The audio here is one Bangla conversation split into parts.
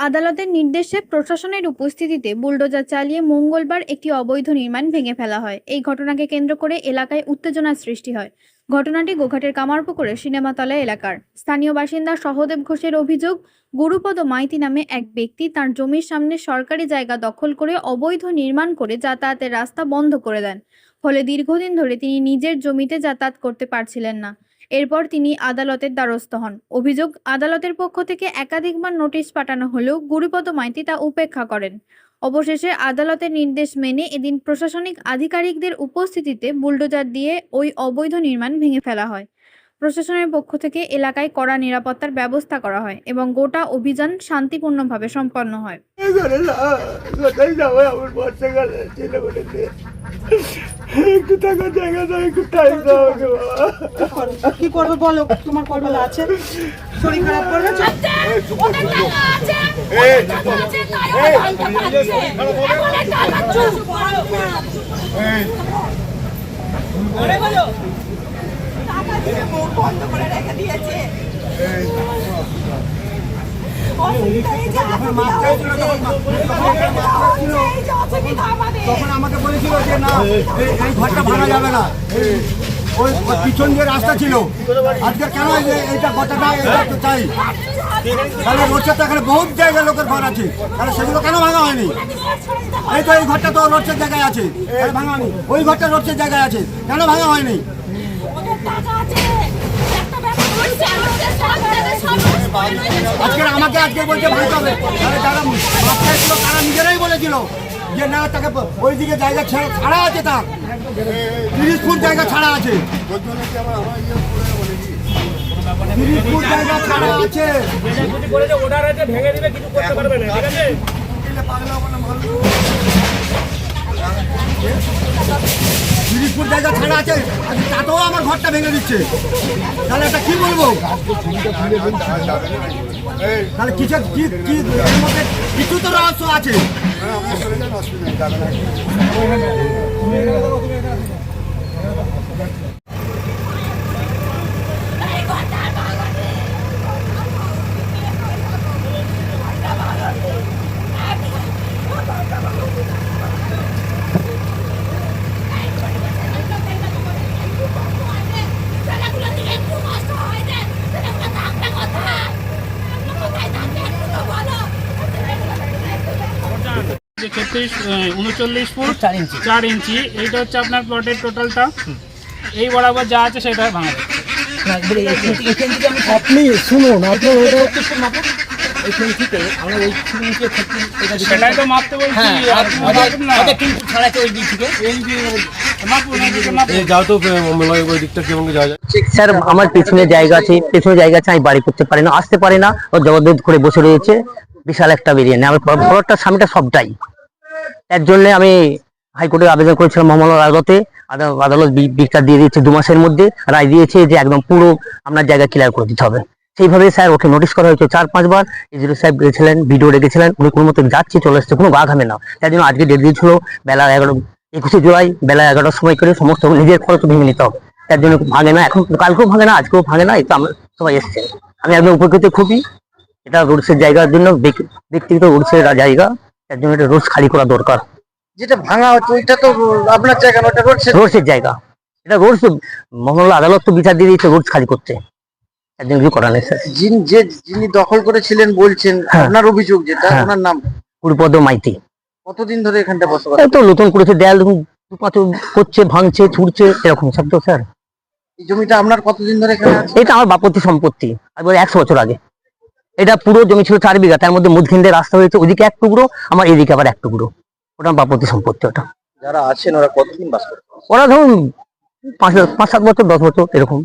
আদালতের নির্দেশে প্রশাসনের উপস্থিতিতে বুলডোজার চালিয়ে মঙ্গলবার একটি অবৈধ নির্মাণ ভেঙে ফেলা হয়। এই ঘটনাকে কেন্দ্র করে এলাকায় উত্তেজনার সৃষ্টি হয়। ঘটনাটি গোঘাটের কামারপুকুরের সিনেমাতলা এলাকার। স্থানীয় বাসিন্দা সহদেব ঘোষের অভিযোগ, গুরুপদ মাইতি নামে এক ব্যক্তি তার জমির সামনে সরকারি জায়গা দখল করে অবৈধ নির্মাণ করে যাতায়াতের রাস্তা বন্ধ করে দেন। ফলে দীর্ঘদিন ধরে তিনি নিজের জমিতে যাতায়াত করতে পারছিলেন না। এরপর তিনি আদালতের দ্বারস্থ হন। অভিযোগ, আদালতের পক্ষ থেকে একাধিকবার নোটিশ পাঠানো হলেও গুরুপদ মাইতি তা উপেক্ষা করেন। অবশেষে আদালতের নির্দেশ মেনে এদিন প্রশাসনিক আধিকারিকদের উপস্থিতিতে বুলডোজার দিয়ে ওই অবৈধ নির্মাণ ভেঙে ফেলা হয়। প্রশাসনের পক্ষ থেকে এলাকায় কড়া নিরাপত্তার ব্যবস্থা করা হয় এবং গোটা অভিযান শান্তিপূর্ণভাবে সম্পন্ন হয়। একটু থাকার জায়গা দাও, একটু টাইম দাও। কি করবে বলো, তোমার করবে আছে, শরীর খারাপ করবে। বন্ধ করে রেখে দিয়েছে। তখন আমাকে বলেছিল যে না, এই ঘরটা ভাঙা যাবে না, ওই পিছন যে রাস্তা ছিল। আজকে কেন এইটা ঘরটা এটা চাই? তাহলে রোডসের তো এখানে বহুত জায়গায় লোকের ঘর আছে, তাহলে সেগুলো কেন ভাঙা হয়নি? এই তো এই ঘরটা তো রোডসের জায়গায় আছে, ভাঙা হয়নি। ওই ঘরটা রোডসের জায়গায় আছে, কেন ভাঙা হয়নি? আজকে আমাকে আজকে বলতে ভাঙতে হবে। তাহলে যারা মাস্টার ছিল তারা নিজেরাই বলেছিল যে না, তাকে ওইদিকে জায়গা ছাড়া আছে, তার 30 ফুট জায়গা ছাড়া আছে, 30 ফুট জায়গা ছাড়া আছে। 30 ফুট জায়গা ছাড়া আছে, তাতেও আমার ঘরটা ভেঙে দিচ্ছে। তাহলে এটা কি বলবো? তাহলে কিছু তো রহস্য আছে। যে 39 ফুট 4 ইঞ্চি এইটা হচ্ছে আপনার প্লটের টোটালটা। এই বরাবর যা আছে সেটা ভাঙা যাবে। আপনি শুনুন, আপনার সেটাই তো মাপতে বলছি। স্যার আমার পেছনে জায়গা আছে, আমি বাড়ি করতে পারি না, আসতে পারি না, ও জবরদস্ত করে বসে রয়েছে। বিশাল একটা বেরিয়ে নেই আমার ফ্লোরটার সামনেটা সবটাই। এর জন্য আমি হাইকোর্টে আবেদন করেছিলাম মহামান্য আদালতে। আদালত বিচার দিয়ে দিয়েছে 2 মাসের মধ্যে, রায় দিয়েছে যে একদম পুরো আপনার জায়গা ক্লিয়ার করে দিতে হবে। সেইভাবে স্যার ওকে নোটিশ করা হয়েছে 4-5 বার। এসডিও সাহেব গেছিলেন, ভিডিও রেখেছিলেন, উনি কোনো মতো যাচ্ছে চলে এসছে, কোনো গা ঘামে না। তার জন্য আজকে ডেট দিয়েছিল বেলা 21শে জুলাই বেলা 11টার সময় করে সমস্ত নিজের খরচ ভেঙে নিতে হবে। তার জন্য ভাঙে না, এখন কালকেও ভাঙে না, আজকেও ভাঙে না। এই তো আমরা সবাই এসছেন, আমি একদম উপকৃত খুবই। এটা রোডসের জায়গার জন্য ব্যক্তিগত রোডসের জায়গা, তার জন্য এটা রোড খালি করা দরকার। যেটা ভাঙা হচ্ছে ওইটা তো আপনার জায়গা না, ওটা রোডসের জায়গা। এটা রোডস মহামান্য আদালত তো বিচার দিয়ে দিয়েছে রোড খালি করতে, একদিন কিছু করা নেই স্যার। যিনি দখল করেছিলেন বলছেন, আপনার অভিযোগ যেটা, ওনার নাম গুরুপদ মাইতি। কতদিন ধরে এখানটা বসবাস? এই তো নতুন করেছে, দেয়াল দেখুন করছে, ভাঙছে, ছুটছে, এরকম সব তো স্যার। এই জমিটা আপনার কতদিন ধরে এখানে আছে? এটা আমার বাপত্তি সম্পত্তি, আর 100 বছর আগে। এটা পুরো জমি ছিল 4 বিঘা, তার মধ্যে মধ্যখান দিয়ে রাস্তা হয়েছে, ওইদিকে 1 টুকরো, আমার এদিকে আবার 1 টুকরো। ওটা বাপত্তি সম্পত্তি। ওটা যারা আছেন ওরা কতদিন বাস করে? ওরা ধরুন 5-7 বছর, 10 বছর এরকম।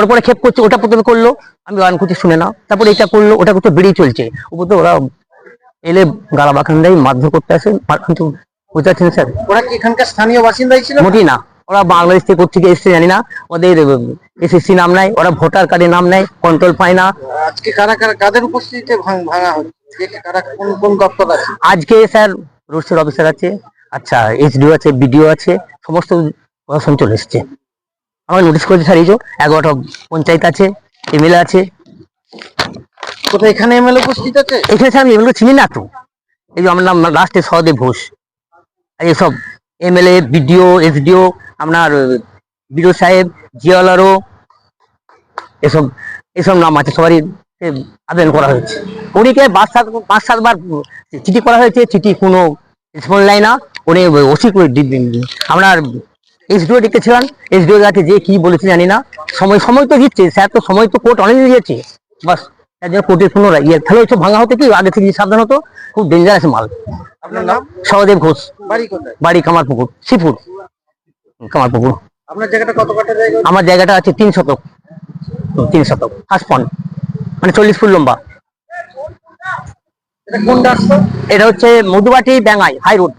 পরে ক্ষেপ করছে, ওটা প্রথমে করলো, আমি গান করছি শুনে না, তারপরে এটা করলো, ওটা করতে বেরিয়ে চলছে। উপর তো ওরা এলে গালা বাখান দেয়, মারধর করতে আসে। বুঝতে পারছেন স্যার? ওরা কি এখানকার স্থানীয় বাসিন্দাই ছিল? মোটেই না, ওরা বাংলাদেশ থেকে কোথেকে এসছে জানি না, ওদের এসএসসি নাম নাই, ওরা ভোটার কার্ডে নাম নেয়, কন্ট্রোল পায় না। আজকে কাদের উপস্থিতিতে ভাঙা হচ্ছে? কারা কোন দপ্তর আছে? আজকে স্যার রোডসের অফিসার আছে, আচ্ছা এসডিও আছে, বিডিও আছে, সমস্ত প্রশাসন চলে এসছে। আমাকে নোটিশ করেছে স্যার, এই যে 11টা পঞ্চায়েত আছে, এমএলএ আছে। কোথায় এখানে এমএলএ উপস্থিত আছে? এখানে স্যার আমি এমএলএ চিনি না তো, এই যে আমার নাম লাস্টে সহদেব ঘোষ, এইসব এমএলএ, বিডিও, এসডিও, আপনার বিডিও সাহেব, জিওলারও, এসব এসব নাম আছে, সবারই আবেদন করা হয়েছে। উনিকে পাঁচ সাতবার চিঠি করা হয়েছে, চিঠি কোনো রেসপন্স নেয় না। উনি ওসি করে আপনার এসডিও ডেকেছিলেন, এসডিও কাছে যে কি বলেছে জানি না, সময় তো দিচ্ছে স্যার, তো সময় তো কোর্ট অনেক দিয়েছে, বাস তার জন্য কোর্টের কোনো ইয়ে তাহলে ওইসব ভাঙা হতে কি আগে থেকে সাবধান হতো। খুব ডেঞ্জারাস মাল। আপনার নাম? সহদেব ঘোষ, বাড়ি কোথায়? বাড়ি কামারপুকুর, শিবপুর কামারপুকুর। আপনার জায়গাটা কত কাঠা জায়গা? আমার জায়গাটা আছে 3 শতক, 3 শতক ফার্স্ট পয়েন্ট, মানে 40 ফুট লম্বা। এটা কোন রাস্তা? এটা হচ্ছে মধুবাটি ব্যাঙ্গাই হাই রোড,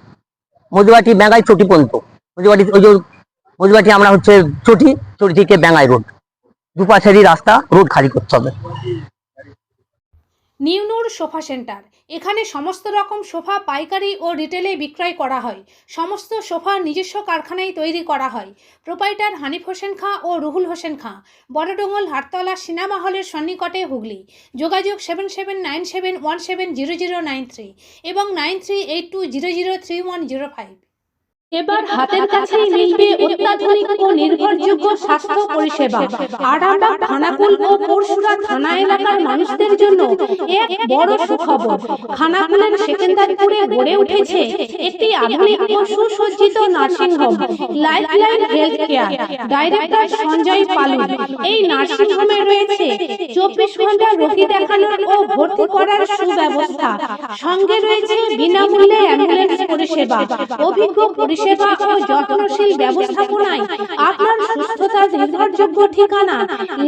মধুবাটি ব্যাঙ্গাই চটি পর্যন্ত। মধুবাটি ওই যে মধুবাটি আমরা হচ্ছে চটি থেকে ব্যাঙ্গাই রোড, দুপাশেরই রাস্তা, রোড খালি করতে হবে। নিউনুর সোফা সেন্টার, এখানে সমস্ত রকম সোফা পাইকারি ও রিটেলে বিক্রয় করা হয়। সমস্ত সোফা নিজস্ব কারখানায় তৈরি করা হয়। প্রোপাইটার হানিফ হোসেন খাঁ ও রুহুল হোসেন খাঁ, বড়ডোঙ্গল হাটতলা সিনেমা হলের সন্নিকটে, হুগলি। যোগাযোগ 7797170093 এবং 9382003105। এবার হাতের কাছেই মিলবে অত্যাধুনিক ও নির্ভরযোগ্য স্বাস্থ্য পরিষেবা। আরামবাগ, খানাকুল ও পরশুরা থানা এলাকার মানুষদের জন্য এক বড় সুখবর। খানাকুলের সেকেন্দারপুরে গড়ে উঠেছে একটি আধুনিক ও সুসজ্জিত nursing home, lifeline health care. Director Sanjay Palu. এই নার্সিং হোমে রয়েছে 24 ঘন্টা রোগী দেখানোর ও ভর্তি করার সুব্যবস্থা। সঙ্গে রয়েছে বিনামূল্যে অ্যাম্বুলেন্স পরিষেবা। অভিজ্ঞ পরিষেবা ও যত্নশীল ব্যবস্থাপনায় আপনার সুস্থতার নির্ভরযোগ্য ঠিকানা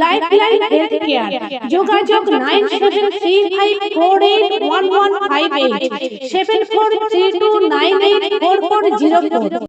লাইফলাইন হেলথ কেয়ার। যোগাযোগ 9735481158, 7432984404।